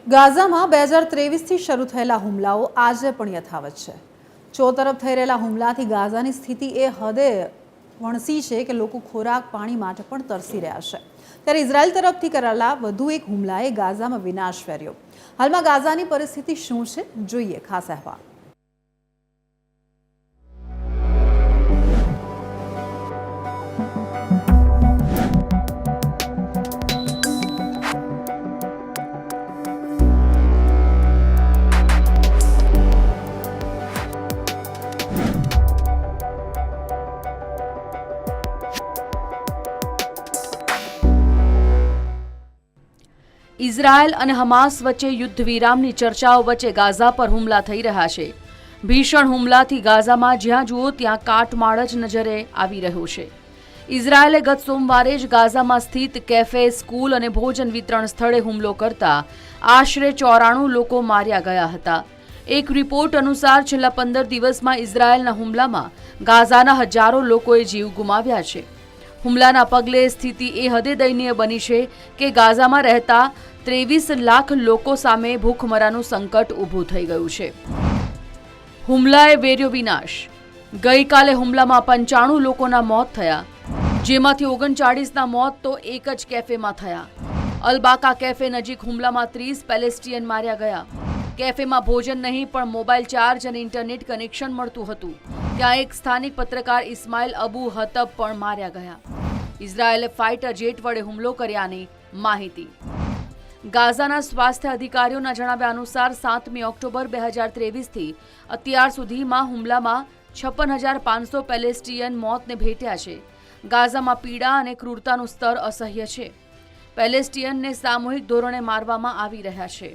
ગાઝામાં 2023થી શરૂ થયેલા હુમલાઓ આજે પણ યથાવત છે। ચોતરફ થઈ રહેલા હુમલાથી ગાઝાની સ્થિતિ એ હદે વણસી છે કે લોકો ખોરાક પાણી માટે પણ તરસી રહ્યા છે। ત્યારે ઇઝરાયલ તરફથી કરાયેલા વધુ એક હુમલાએ ગાઝામાં વિનાશ ફેર્યો। હાલમાં ગાઝાની પરિસ્થિતિ શું છે, જોઈએ ખાસ અહેવાલ। ઇઝરાયલ અને હમાસ વચ્ચે યુદ્ધ વિરામની ચર્ચાઓ વચ્ચે ગાઝા પર હુમલા થઈ રહ્યા છે। ભીષણ હુમલાથી ગાઝામાં જ્યાં જુઓ ત્યાં કાટમાળ જ નજરે આવી રહ્યો છે। ઇઝરાયલે ગત સોમવારે જ ગાઝામાં સ્થિત કેફે, સ્કૂલ અને ભોજન વિતરણ સ્થળે હુમલો કરતા આશરે 94 લોકો માર્યા ગયા હતા। એક રિપોર્ટ અનુસાર છેલ્લા 15 દિવસમાં ઇઝરાયલના હુમલામાં ગાઝાના હજારો લોકોએ જીવ ગુમાવ્યા છે। હુમલાના પગલે સ્થિતિ એ હદે દયનીય બની છે કે ગાઝામાં રહેતા 23 લાખ લોકો સામે ભૂખમરાનું સંકટ ઊભું થઈ ગયું છે। હુમલાએ વેર્યો વિનાશ। ગઈકાલે હુમલામાં 95 લોકોના મોત થયા, જેમાંથી 39ના મોત તો એક જ કેફેમાં થયા। અલબાકા કેફે નજીક હુમલામાં 30 પેલેસ્ટિયન માર્યા ગયા। કેફેમાં ભોજન નહીં પણ મોબાઈલ ચાર્જ અને ઇન્ટરનેટ કનેક્શન મળતું હતું। ત્યાં એક સ્થાનિક પત્રકાર ઇસ્માઇલ અબુ હતબ પણ માર્યા ગયા। ઇઝરાયેલે ફાઇટર જેટ વડે હુમલો કર્યાની માહિતી। ગાઝાના સ્વાસ્થ્ય અધિકારીઓના જણાવ્યા અનુસાર 7મી ઓક્ટોબર 2023થી અત્યાર સુધીમાં હુમલામાં 56,500 પેલેસ્ટિયન મોતને ભેટ્યા છે। ગાઝામાં પીડા અને ક્રૂરતાનું સ્તર અસહ્ય છે। પેલેસ્ટિયનને સામૂહિક ધોરણે મારવામાં આવી રહ્યા છે।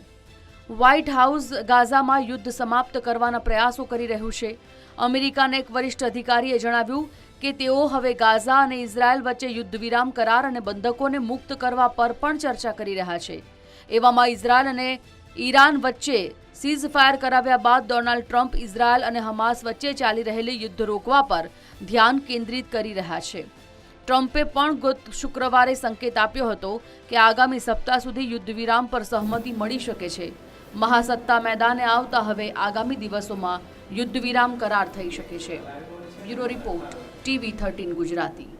વ્હાઇટ હાઉસ ગાઝામાં યુદ્ધ સમાપ્ત કરવાના પ્રયાસો કરી રહ્યું છે। અમેરિકાના એક વરિષ્ઠ અધિકારીએ જણાવ્યું કે તેઓ હવે ગાઝા અને ઇઝરાયલ વચ્ચે યુદ્ધ વિરામ કરાર અને બંધકોને મુક્ત કરવા પર પણ ચર્ચા કરી રહ્યા છે। એવામાં ઇઝરાયલ અને ઈરાન વચ્ચે સીઝફાયર કરાવ્યા બાદ ડોનાલ્ડ ટ્રમ્પ ઇઝરાયલ અને હમાસ વચ્ચે ચાલી રહેલી યુદ્ધ રોકવા પર ધ્યાન કેન્દ્રિત કરી રહ્યા છે। ટ્રમ્પે પણ ગત શુક્રવારે સંકેત આપ્યો હતો કે આગામી સપ્તાહ સુધી યુદ્ધ વિરામ પર સહમતિ મળી શકે છે। મહાસત્તા મેદાને આવતા હવે આગામી દિવસોમાં યુદ્ધ વિરામ કરાર થઈ શકે છે। Bureau report, TV13 Gujarati.